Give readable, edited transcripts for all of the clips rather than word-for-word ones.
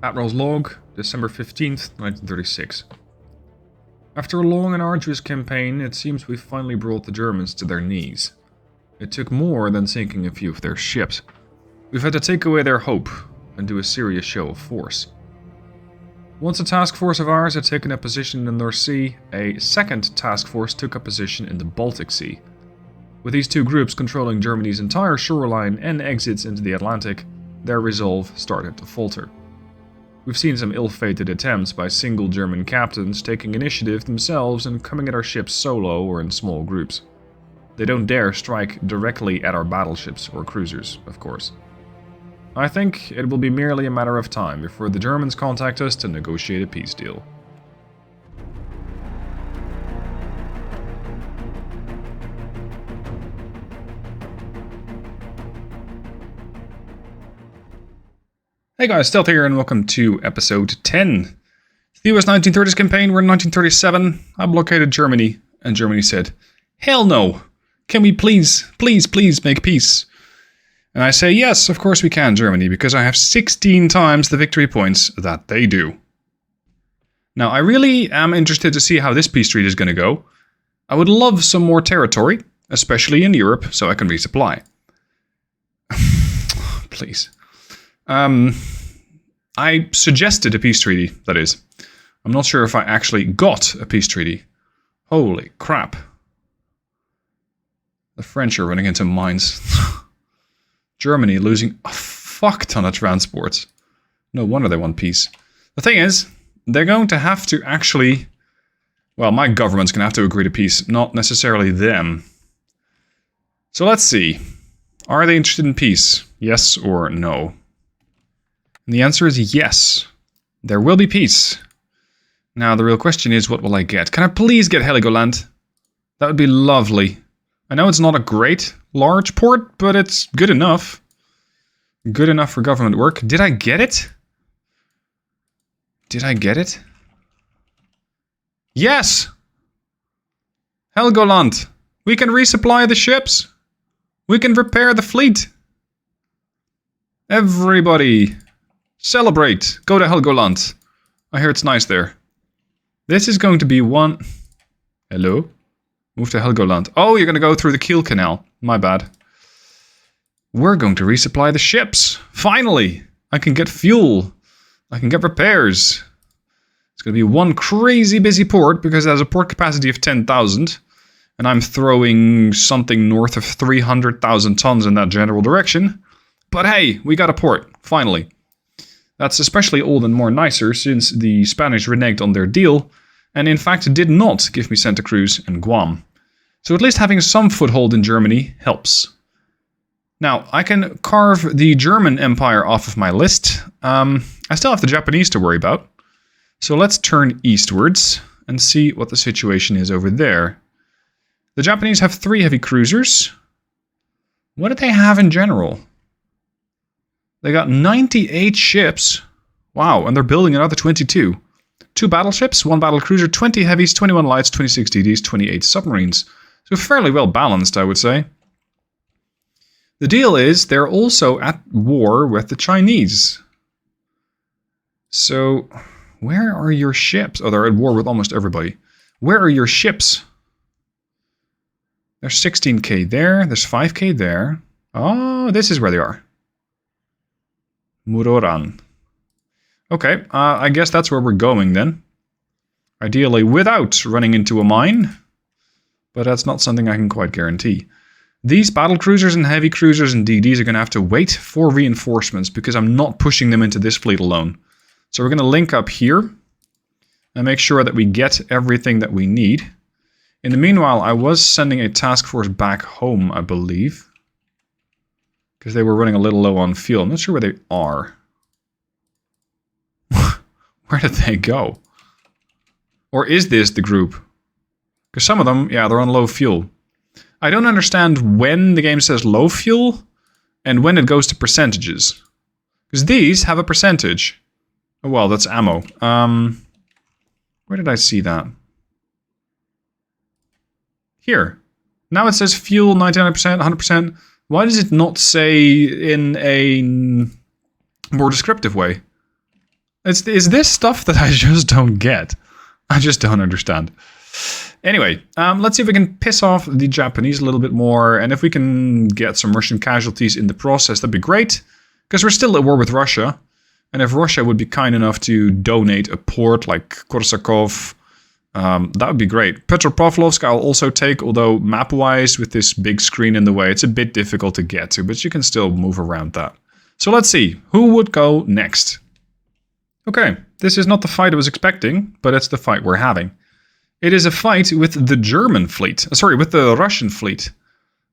Admiral's Log, December 15th, 1936. After a long and arduous campaign, it seems we finally brought the Germans to their knees. It took more than sinking a few of their ships. We've had to take away their hope and do a serious show of force. Once a task force of ours had taken a position in the North Sea, a second task force took a position in the Baltic Sea. With these two groups controlling Germany's entire shoreline and exits into the Atlantic, their resolve started to falter. We've seen some ill-fated attempts by single German captains taking initiative themselves and coming at our ships solo or in small groups. They don't dare strike directly at our battleships or cruisers, of course. I think it will be merely a matter of time before the Germans contact us to negotiate a peace deal. Hey guys, Stealth here and welcome to episode 10. The US 1930s campaign, we're in 1937. I blockaded Germany, and Germany said, "Hell no! Can we please make peace?" And I say, yes, of course we can, Germany, because I have 16 times the victory points that they do. Now, I really am interested to see how this peace treaty is going to go. I would love some more territory, especially in Europe, so I can resupply. Please. I suggested a peace treaty, that is. I'm not sure if I actually got a peace treaty. Holy crap. The French are running into mines. Germany losing a fuck ton of transports. No wonder they want peace. The thing is, they're going to have to actually... Well, my government's going to have to agree to peace, not necessarily them. So let's see. Are they interested in peace? Yes or no? And the answer is yes. There will be peace. Now, the real question is, what will I get? Can I please get Heligoland? That would be lovely. I know it's not a great, large port, but it's good enough. Good enough for government work. Did I get it? Did I get it? Yes! Helgoland! We can resupply the ships! We can repair the fleet! Everybody! Celebrate! Go to Helgoland! I hear it's nice there. This is going to be one... Hello? Move to Helgoland. Oh, you're going to go through the Kiel Canal. My bad. We're going to resupply the ships. Finally! I can get fuel. I can get repairs. It's going to be one crazy busy port because it has a port capacity of 10,000. And I'm throwing something north of 300,000 tons in that general direction. But hey, we got a port. Finally. That's especially all the more nicer since the Spanish reneged on their deal and in fact did not give me Santa Cruz and Guam. So at least having some foothold in Germany helps. Now, I can carve the German Empire off of my list. I still have the Japanese to worry about. So let's turn eastwards and see what the situation is over there. The Japanese have 3 heavy cruisers. What do they have in general? They got 98 ships. Wow, and they're building another 22. 2 battleships, 1 battlecruiser, 20 heavies, 21 lights, 26 DDs, 28 submarines. So fairly well balanced, I would say. The deal is they're also at war with the Chinese. So, where are your ships? Oh, they're at war with almost everybody. Where are your ships? There's 16k there, there's 5k there. Oh, this is where they are. Muroran. Okay, I guess that's where we're going then. Ideally without running into a mine. But that's not something I can quite guarantee. These battle cruisers and heavy cruisers and DDs are going to have to wait for reinforcements because I'm not pushing them into this fleet alone. So we're going to link up here and make sure that we get everything that we need. In the meanwhile, I was sending a task force back home, I believe. Because they were running a little low on fuel. I'm not sure where they are. Where did they go? Or is this the group? Because some of them, yeah, they're on low fuel. I don't understand when the game says low fuel and when it goes to percentages. Because these have a percentage. Oh, well, that's ammo. Where did I see that? Here. Now it says fuel 99%, 100%. Why does it not say in a more descriptive way? It's this stuff that I just don't get. I just don't understand. Anyway, let's see if we can piss off the Japanese a little bit more. And if we can get some Russian casualties in the process, that'd be great. Because we're still at war with Russia. And if Russia would be kind enough to donate a port like Korsakov, that would be great. Petropavlovsk I'll also take, although map-wise, with this big screen in the way, it's a bit difficult to get to. But you can still move around that. So let's see, who would go next? Okay, this is not the fight I was expecting, but it's the fight we're having. It is a fight with the German fleet. Sorry, with the Russian fleet.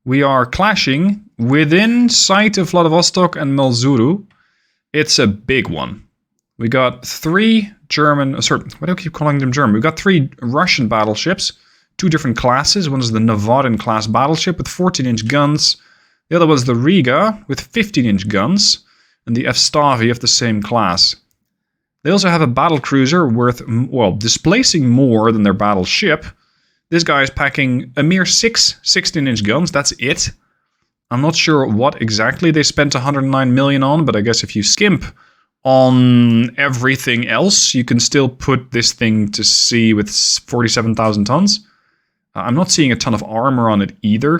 We are clashing within sight of Vladivostok and Melzuru. It's a big one. We got 3 German... Sorry, why do I keep calling them German? We got 3 Russian battleships. 2 different classes. One is the Navarin class battleship with 14-inch guns. The other was the Riga with 15-inch guns. And the Evstavi of the same class. They also have a battlecruiser worth, well, displacing more than their battleship. This guy is packing a mere 6 16-inch guns, that's it. I'm not sure what exactly they spent 109 million on, but I guess if you skimp on everything else, you can still put this thing to sea with 47,000 tons. I'm not seeing a ton of armor on it either.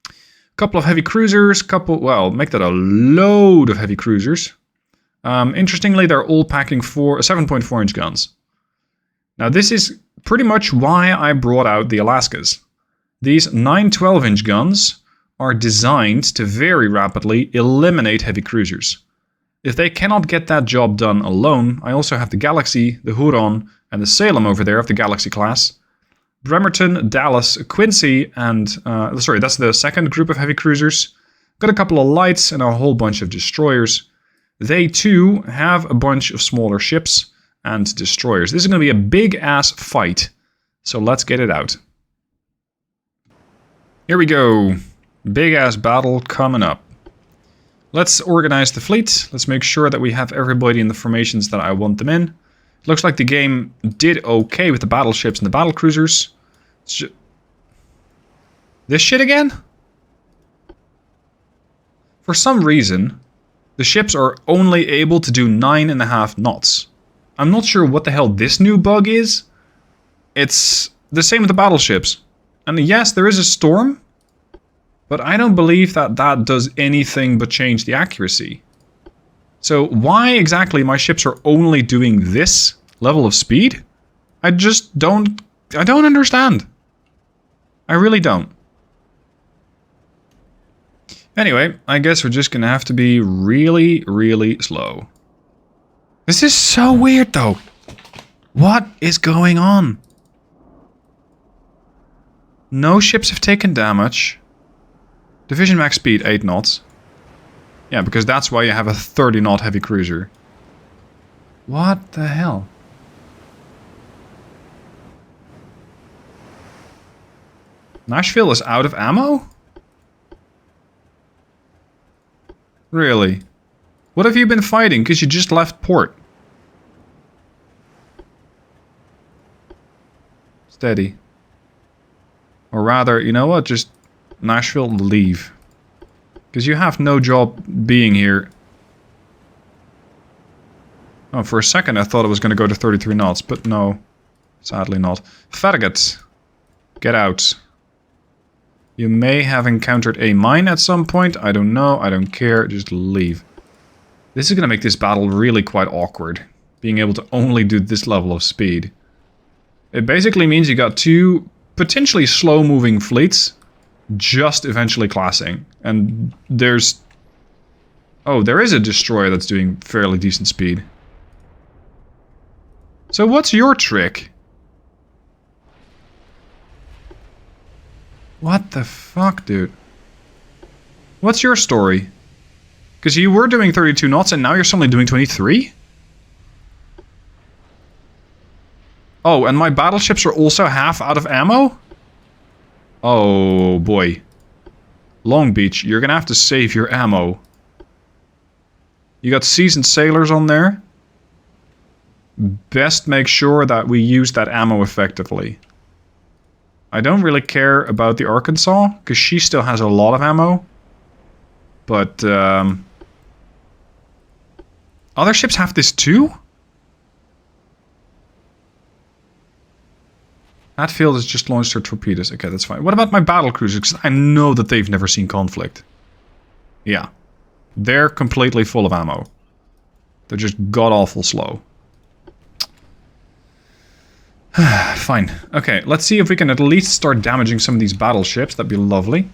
A couple of heavy cruisers, well, make that a load of heavy cruisers. Interestingly, they're all packing 7.4-inch guns. Now, this is pretty much why I brought out the Alaskas. These 9 12-inch guns are designed to very rapidly eliminate heavy cruisers. If they cannot get that job done alone, I also have the Galaxy, the Huron, and the Salem over there of the Galaxy class. Bremerton, Dallas, Quincy, and... sorry, that's the second group of heavy cruisers. Got a couple of lights and a whole bunch of destroyers. They too have a bunch of smaller ships and destroyers. This is going to be a big-ass fight, so let's get it out. Here we go. Big-ass battle coming up. Let's organize the fleet. Let's make sure that we have everybody in the formations that I want them in. Looks like the game did okay with the battleships and the battlecruisers. This shit again? For some reason... the ships are only able to do 9.5 knots. I'm not sure what the hell this new bug is. It's the same with the battleships. And yes, there is a storm. But I don't believe that that does anything but change the accuracy. So why exactly my ships are only doing this level of speed? I don't understand. I really don't. Anyway, I guess we're just gonna have to be really, really slow. This is so weird though. What is going on? No ships have taken damage. Division max speed 8 knots. Yeah, because that's why you have a 30 knot heavy cruiser. What the hell? Nashville is out of ammo? Really? What have you been fighting? Because you just left port. Steady. Or rather, you know what? Just Nashville, leave. Because you have no job being here. Oh, for a second I thought it was going to go to 33 knots, but no. Sadly not. Farragut, get out. You may have encountered a mine at some point. I don't know. I don't care. Just leave. This is going to make this battle really quite awkward. Being able to only do this level of speed. It basically means you got 2 potentially slow-moving fleets just eventually classing. And there's... oh, there is a destroyer that's doing fairly decent speed. So what's your trick? What the fuck, dude? What's your story? Because you were doing 32 knots and now you're suddenly doing 23? Oh, and my battleships are also half out of ammo? Oh, boy. Long Beach, you're gonna have to save your ammo. You got seasoned sailors on there. Best make sure that we use that ammo effectively. I don't really care about the Arkansas, because she still has a lot of ammo. But, Other ships have this too? Hatfield has just launched her torpedoes. Okay, that's fine. What about my battle cruisers? Because I know that they've never seen conflict. Yeah. They're completely full of ammo. They're just god-awful slow. Fine. Okay, let's see if we can at least start damaging some of these battleships. That'd be lovely.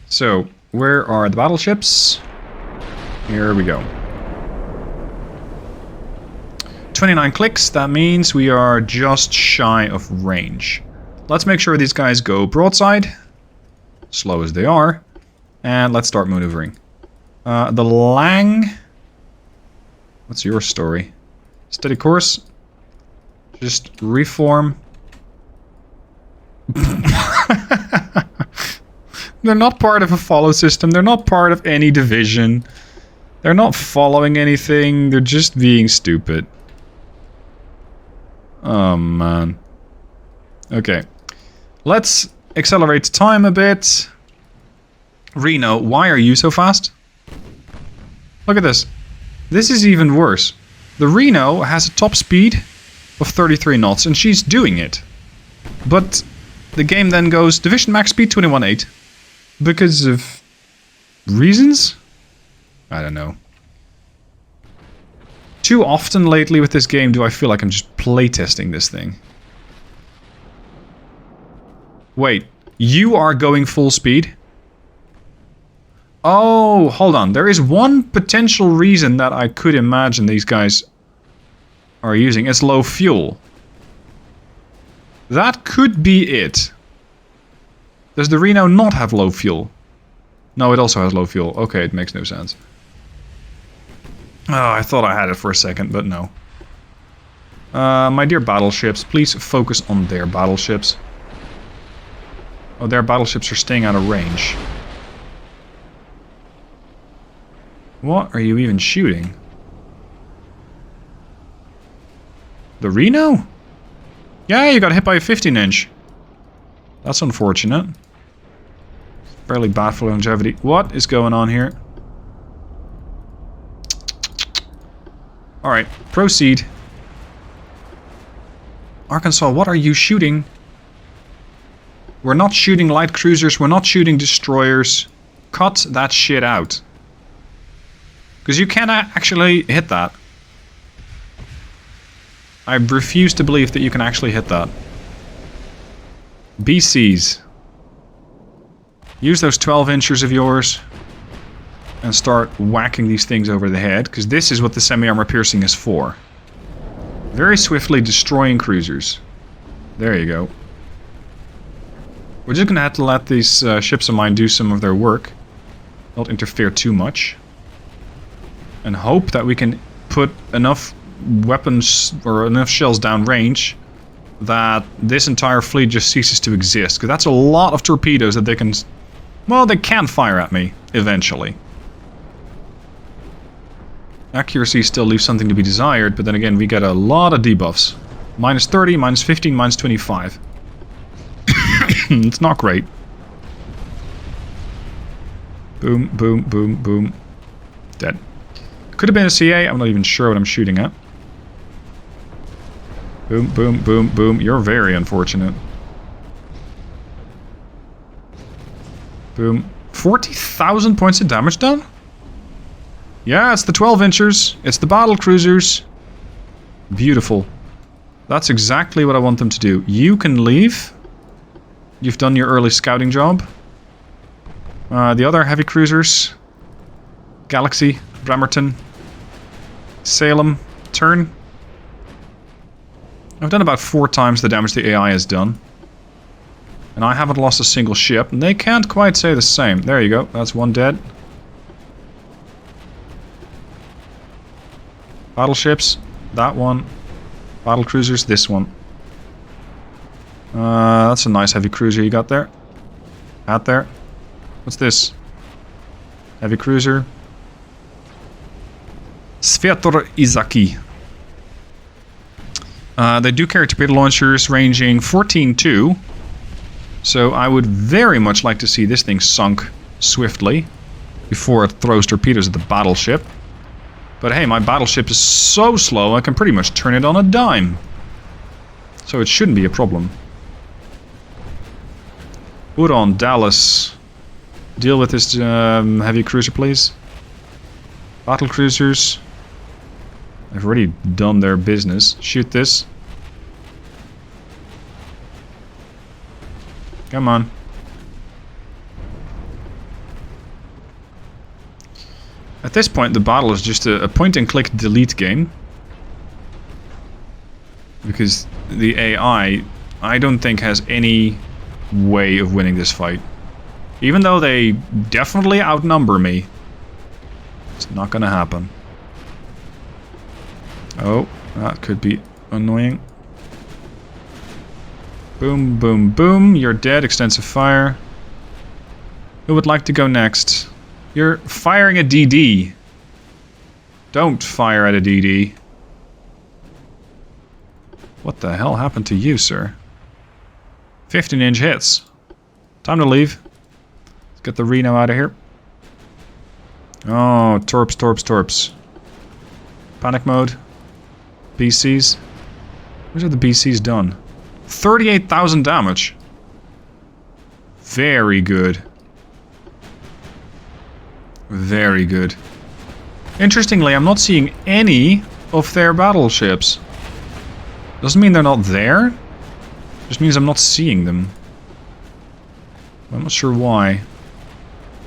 So, where are the battleships? Here we go. 29 clicks. That means we are just shy of range. Let's make sure these guys go broadside. Slow as they are. And let's start maneuvering. The Lang... What's your story? Steady course. Just reform. They're not part of a follow system. They're not part of any division. They're not following anything. They're just being stupid. Oh, man. Okay. Let's accelerate time a bit. Reno, why are you so fast? Look at this. This is even worse. The Reno has a top speed of 33 knots, and she's doing it. But the game then goes division max speed 21.8. Because of reasons? I don't know. Too often lately with this game do I feel like I'm just playtesting this thing. Wait, you are going full speed? Oh, hold on. There is one potential reason that I could imagine these guys are using. It's low fuel. That could be it. Does the Reno not have low fuel? No, it also has low fuel. Okay, it makes no sense. Oh, I thought I had it for a second, but no. My dear battleships, please focus on their battleships. Oh, their battleships are staying out of range. What are you even shooting? The Reno? Yeah, you got hit by a 15-inch. That's unfortunate. Fairly bad for longevity. What is going on here? Alright, proceed. Arkansas, what are you shooting? We're not shooting light cruisers, we're not shooting destroyers. Cut that shit out. Because you can't actually hit that. I refuse to believe that you can actually hit that. BCs. Use those 12 inchers of yours and start whacking these things over the head, because this is what the semi-armor piercing is for. Very swiftly destroying cruisers. There you go. We're just going to have to let these ships of mine do some of their work. Not interfere too much. And hope that we can put enough weapons or enough shells down range that this entire fleet just ceases to exist. Because that's a lot of torpedoes that they can... Well, they can fire at me, eventually. Accuracy still leaves something to be desired, but then again, we get a lot of debuffs. Minus 30, minus 15, minus 25. It's not great. Boom, boom, boom, boom. Dead. Could have been a CA, I'm not even sure what I'm shooting at. Boom, boom, boom, boom. You're very unfortunate. Boom. 40,000 points of damage done? Yeah, it's the 12 inchers. It's the battle cruisers. Beautiful. That's exactly what I want them to do. You can leave. You've done your early scouting job. The other heavy cruisers. Galaxy, Bremerton, Salem, turn. I've done about 4 times the damage the AI has done. And I haven't lost a single ship. And they can't quite say the same. There you go. That's one dead. Battleships. That one. Battle cruisers. This one. That's a nice heavy cruiser you got there. Out there. What's this? Heavy cruiser. Sviator Izaki. They do carry torpedo launchers ranging 14-2. So I would very much like to see this thing sunk swiftly before it throws torpedoes at the battleship. But hey, my battleship is so slow I can pretty much turn it on a dime. So it shouldn't be a problem. Udon, Dallas. Deal with this heavy cruiser, please. Battle cruisers. They've already done their business. Shoot this. Come on. At this point, the battle is just a point-and-click delete game. Because the AI, I don't think, has any way of winning this fight. Even though they definitely outnumber me. It's not gonna happen. Oh, that could be annoying. Boom, boom, boom. You're dead. Extensive fire. Who would like to go next? You're firing a DD. Don't fire at a DD. What the hell happened to you, sir? 15-inch hits. Time to leave. Let's get the Reno out of here. Oh, torps, torps, torps. Panic mode. BCs. What have the BCs done? 38,000 damage. Very good. Very good. Interestingly, I'm not seeing any of their battleships. Doesn't mean they're not there. Just means I'm not seeing them. I'm not sure why.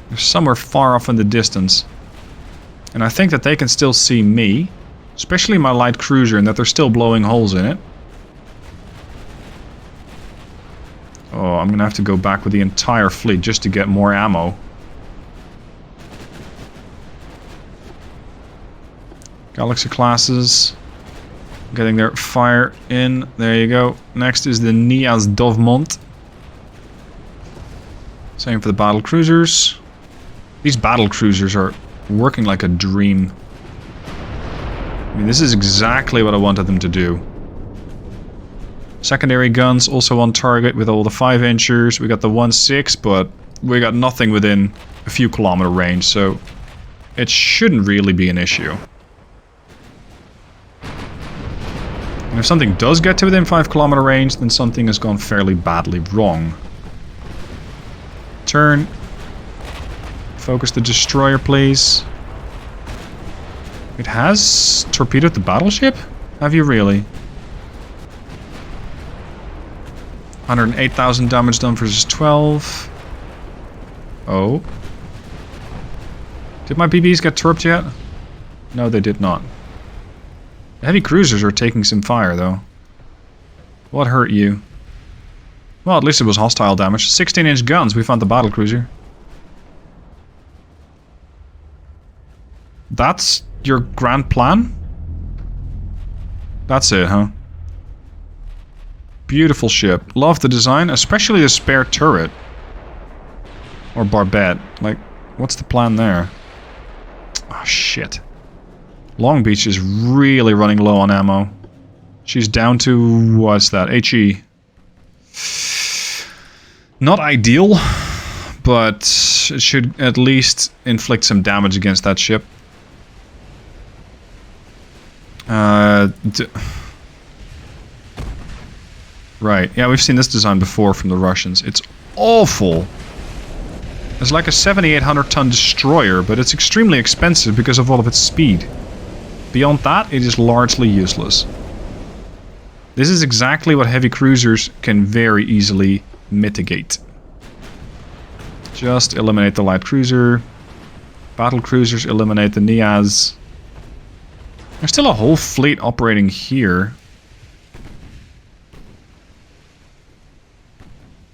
They're somewhere far off in the distance. And I think that they can still see me. Especially my light cruiser, and that they're still blowing holes in it. Oh, I'm gonna have to go back with the entire fleet just to get more ammo. Galaxy classes. Getting their fire in. There you go. Next is the Nias Dovmont. Same for the battle cruisers. These battle cruisers are working like a dream. I mean, this is exactly what I wanted them to do. Secondary guns also on target with all the 5-inchers. We got the 1.6, but we got nothing within a few kilometer range, so it shouldn't really be an issue. And if something does get to within 5 kilometer range, then something has gone fairly badly wrong. Turn. Focus the destroyer, please. It has torpedoed the battleship? Have you really? 108,000 damage done versus 12. Oh. Did my BBs get torped yet? No, they did not. The heavy cruisers are taking some fire, though. What hurt you? Well, at least it was hostile damage. 16-inch guns, we found the battle cruiser. That's your grand plan? That's it, huh? Beautiful ship. Love the design, especially the spare turret. Or barbette. Like, what's the plan there? Oh, shit. Long Beach is really running low on ammo. She's down to... what's that? HE. Not ideal, but it should at least inflict some damage against that ship. Right, yeah, we've seen this design before from the Russians. It's awful. It's like a 7,800 ton destroyer, but it's extremely expensive because of all of its speed. Beyond that, it is largely useless. This is exactly what heavy cruisers can very easily mitigate. Just eliminate the light cruiser. Battle cruisers eliminate the Nias. There's still a whole fleet operating here.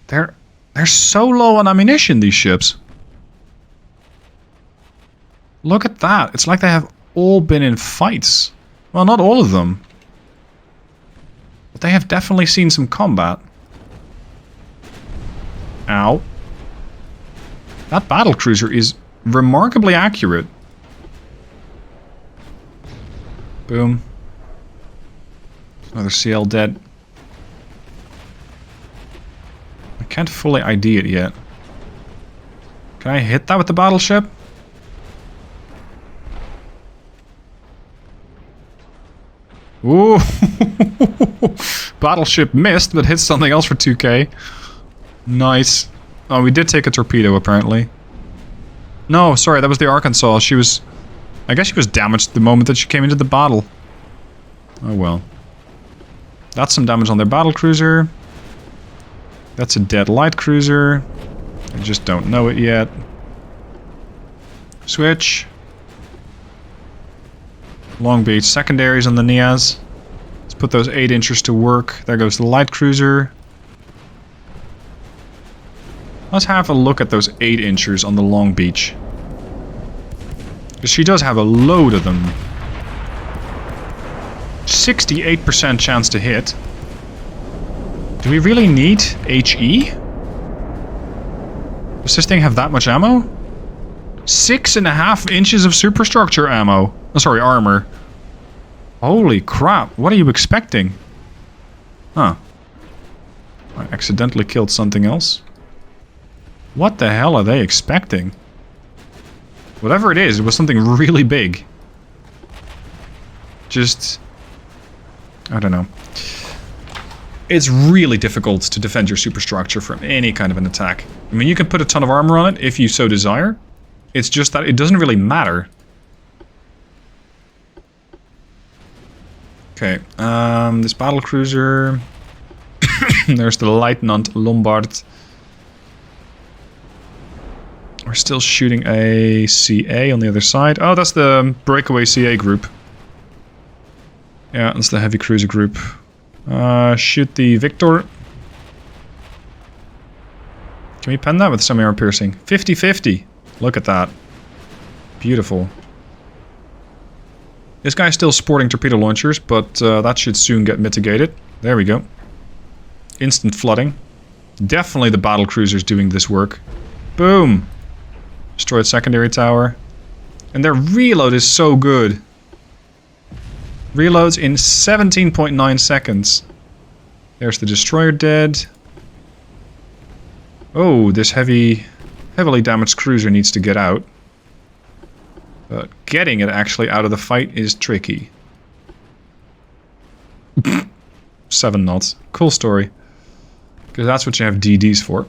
They're so low on ammunition, these ships. Look at that. It's like they have all been in fights. Well, not all of them. But they have definitely seen some combat. Ow. That battlecruiser is remarkably accurate. Boom. Another CL dead. I can't fully ID it yet. Can I hit that with the battleship? Ooh. Battleship missed, but hit something else for 2k. Nice. Oh, we did take a torpedo, apparently. No, sorry, that was the Arkansas. She was... I guess she was damaged the moment that she came into the battle. Oh well. That's some damage on their battle cruiser. That's a dead light cruiser. I just don't know it yet. Switch. Long Beach secondaries on the Niaz. Let's put those 8-inchers to work. There goes the light cruiser. Let's have a look at those 8-inchers on the Long Beach. Because she does have a load of them. 68% chance to hit. Do we really need HE? Does this thing have that much ammo? 6.5 inches of superstructure ammo. Oh, sorry, armor. Holy crap, what are you expecting? Huh. I accidentally killed something else. What the hell are they expecting? Whatever it was something really big. Just... I don't know. It's really difficult to defend your superstructure from any kind of an attack. I mean, you can put a ton of armor on it if you so desire. It's just that it doesn't really matter. Okay, this battle cruiser. There's the Lieutenant Lombard. We're still shooting a CA on the other side. Oh, that's the breakaway CA group. Yeah, that's the heavy cruiser group. Shoot the Victor. Can we pen that with semi-arm piercing? 50-50. Look at that. Beautiful. This guy's still sporting torpedo launchers, but that should soon get mitigated. There we go. Instant flooding. Definitely the battle cruisers doing this work. Boom. Destroyed secondary tower. And their reload is so good. Reloads in 17.9 seconds. There's the destroyer dead. Oh, this heavily damaged cruiser needs to get out. But getting it actually out of the fight is tricky. 7 knots. Cool story. Because that's what you have DDs for.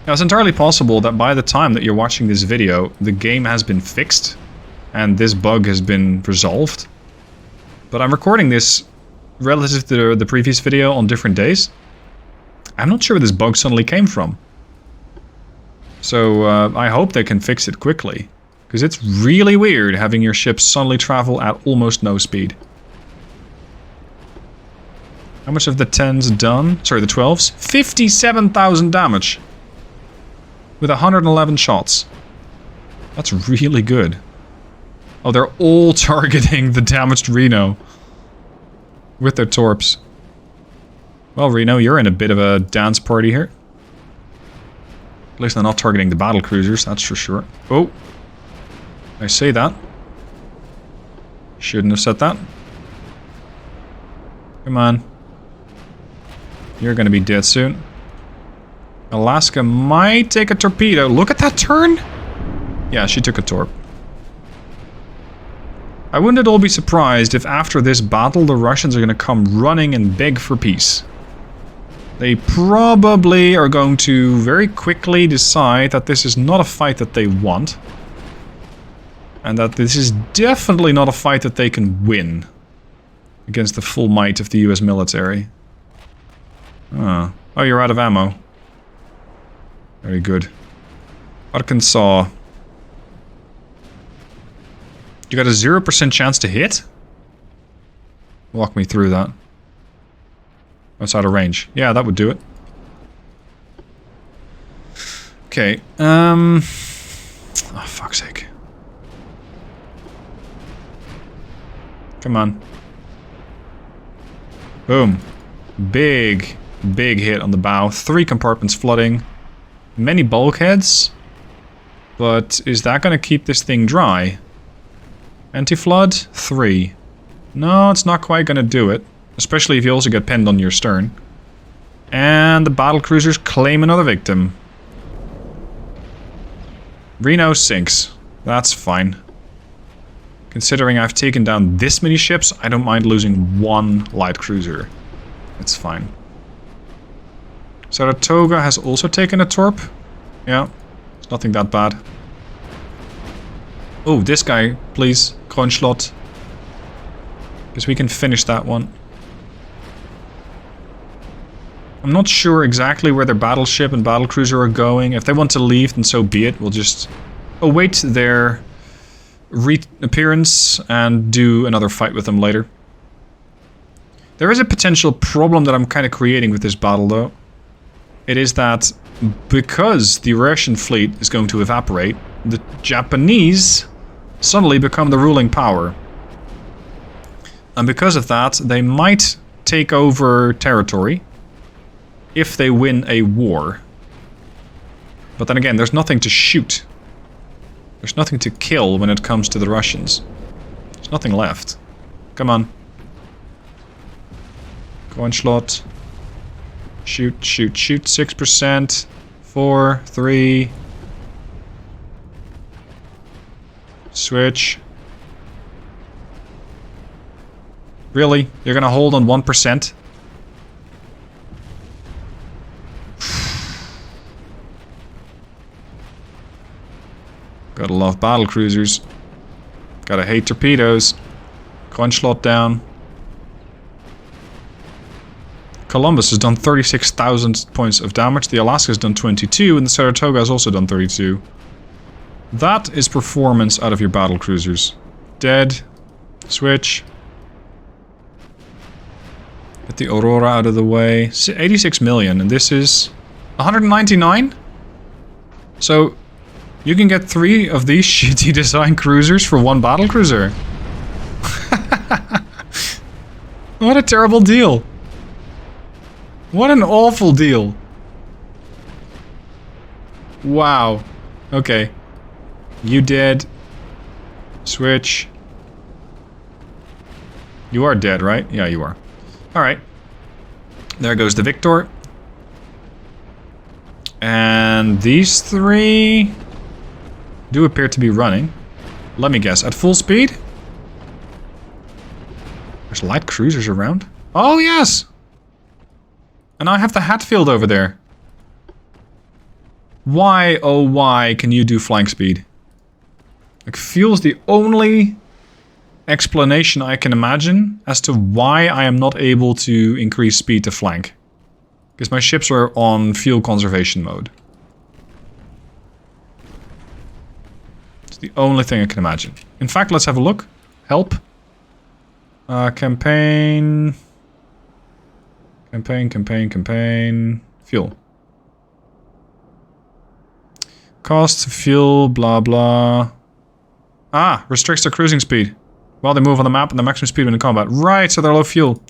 Now, it's entirely possible that by the time that you're watching this video, the game has been fixed. And this bug has been resolved. But I'm recording this relative to the previous video on different days. I'm not sure where this bug suddenly came from. So I hope they can fix it quickly. Because it's really weird having your ship suddenly travel at almost no speed. How much have the 10s done? Sorry, the 12s? 57,000 damage. With 111 shots. That's really good. Oh, they're all targeting the damaged Reno. With their torps. Well, Reno, you're in a bit of a dance party here. At least they're not targeting the battle cruisers, that's for sure. Oh. I say that. Shouldn't have said that. Come on. You're gonna be dead soon. Alaska might take a torpedo. Look at that turn! Yeah, she took a torp. I wouldn't at all be surprised if after this battle the Russians are going to come running and beg for peace. They probably are going to very quickly decide that this is not a fight that they want. And that this is definitely not a fight that they can win. Against the full might of the US military. Oh, you're out of ammo. Very good. Arkansas. You got a 0% chance to hit? Walk me through that. That's out of range. Yeah, that would do it. Okay, oh, fuck's sake. Come on. Boom. Big hit on the bow. 3 compartments flooding. Many bulkheads. But is that going to keep this thing dry? Anti-flood? 3. No, it's not quite going to do it. Especially if you also get pinned on your stern. And the battle cruisers claim another victim. Reno sinks. That's fine. Considering I've taken down this many ships, I don't mind losing one light cruiser. It's fine. Saratoga has also taken a torp. Yeah, it's nothing that bad. Oh, this guy, please. Kronschlott. Because we can finish that one. I'm not sure exactly where their battleship and battlecruiser are going. If they want to leave, then so be it. We'll just await their reappearance and do another fight with them later. There is a potential problem that I'm kind of creating with this battle, though. It is that because the Russian fleet is going to evaporate, the Japanese suddenly become the ruling power. And because of that, they might take over territory if they win a war. But then again, there's nothing to shoot. There's nothing to kill when it comes to the Russians. There's nothing left. Come on. Kronschlott. Shoot, shoot, shoot. 6%. 4, 3. Switch. Really? You're gonna hold on 1%? Gotta love battle cruisers. Gotta hate torpedoes. Kronschlott down. Columbus has done 36,000 points of damage. The Alaska has done 22, and the Saratoga has also done 32. That is performance out of your battle cruisers. Dead. Switch. Get the Aurora out of the way. 86 million, and this is 199? So you can get 3 of these shitty design cruisers for 1 battle cruiser. What a terrible deal. What an awful deal. Wow. Okay. You dead. Switch. You are dead, right? Yeah, you are. Alright. There goes the Victor. And these 3 do appear to be running. Let me guess, at full speed? There's light cruisers around. Oh, yes! And I have the Hatfield over there. Why, oh why, can you do flank speed? Like, feels the only explanation I can imagine as to why I am not able to increase speed to flank. Because my ships are on fuel conservation mode. It's the only thing I can imagine. In fact, let's have a look. Help. Campaign. Campaign. Fuel. Cost, fuel, blah blah. Ah, restricts their cruising speed while they move on the map and the maximum speed when in combat. Right, so they're low fuel.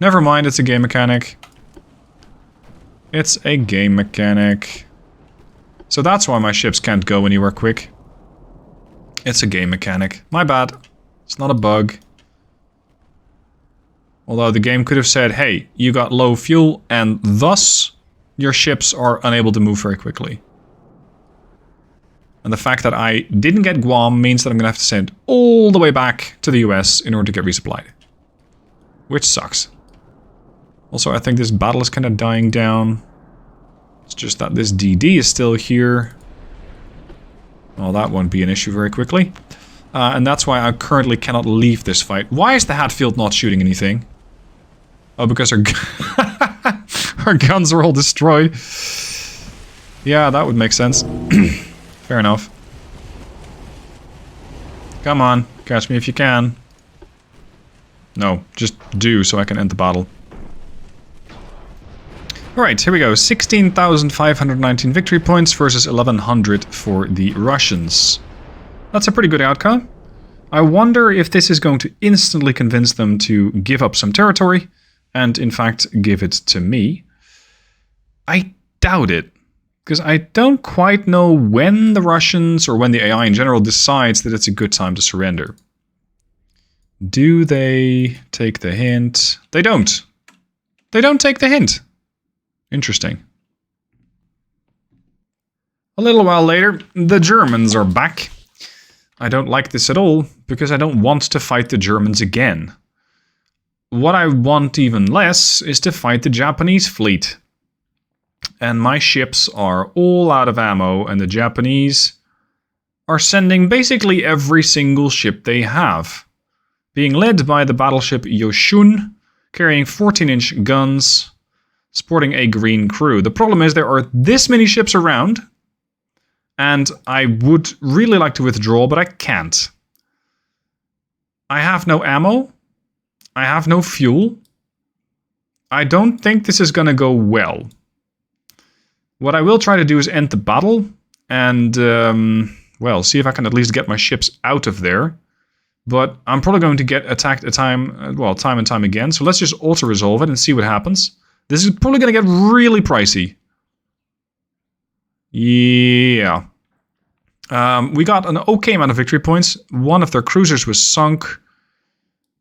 Never mind, it's a game mechanic. It's a game mechanic. So that's why my ships can't go anywhere quick. It's a game mechanic. My bad. It's not a bug. Although the game could have said, hey, you got low fuel and thus your ships are unable to move very quickly. And the fact that I didn't get Guam means that I'm going to have to send all the way back to the US in order to get resupplied. Which sucks. Also, I think this battle is kind of dying down. It's just that this DD is still here. Well, that won't be an issue very quickly. And that's why I currently cannot leave this fight. Why is the Hatfield not shooting anything? Oh, because our, our guns are all destroyed. Yeah, that would make sense. Fair enough. Come on, catch me if you can. No, just do so I can end the battle. Alright, here we go. 16,519 victory points versus 1,100 for the Russians. That's a pretty good outcome. I wonder if this is going to instantly convince them to give up some territory and, in fact, give it to me. I doubt it. Because I don't quite know when the Russians, or when the AI in general, decides that it's a good time to surrender. Do they take the hint? They don't. They don't take the hint. Interesting. A little while later, the Germans are back. I don't like this at all, because I don't want to fight the Germans again. What I want even less is to fight the Japanese fleet. And my ships are all out of ammo, and the Japanese are sending basically every single ship they have. Being led by the battleship Yoshun, carrying 14-inch guns, sporting a green crew. The problem is there are this many ships around, and I would really like to withdraw, but I can't. I have no ammo. I have no fuel. I don't think this is going to go well. What I will try to do is end the battle and, well, see if I can at least get my ships out of there. But I'm probably going to get attacked time and time again. So let's just auto-resolve it and see what happens. This is probably going to get really pricey. Yeah. We got an okay amount of victory points. One of their cruisers was sunk.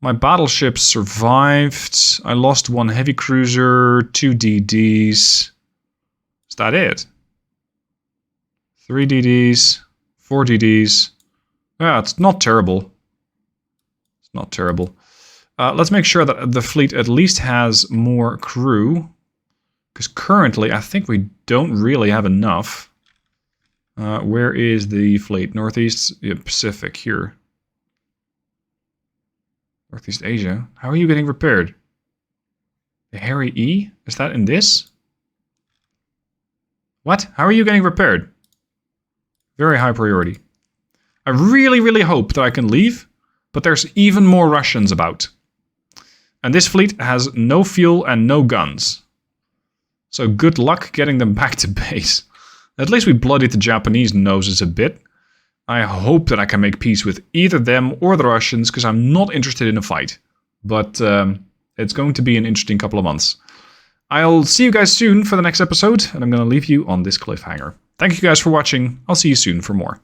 My battleships survived. I lost one heavy cruiser, 2 DDs. Is that it? 3 DDs, 4 DDs. Yeah, it's not terrible. It's not terrible. Let's make sure that the fleet at least has more crew. Because currently, I think we don't really have enough. Where is the fleet? Northeast, yeah, Pacific, here. Northeast Asia. How are you getting repaired? The Harry E? Is that in this? What? How are you getting repaired? Very high priority. I really, really hope that I can leave, but there's even more Russians about. And this fleet has no fuel and no guns. So good luck getting them back to base. At least we bloodied the Japanese noses a bit. I hope that I can make peace with either them or the Russians, because I'm not interested in a fight. But it's going to be an interesting couple of months. I'll see you guys soon for the next episode, and I'm going to leave you on this cliffhanger. Thank you guys for watching. I'll see you soon for more.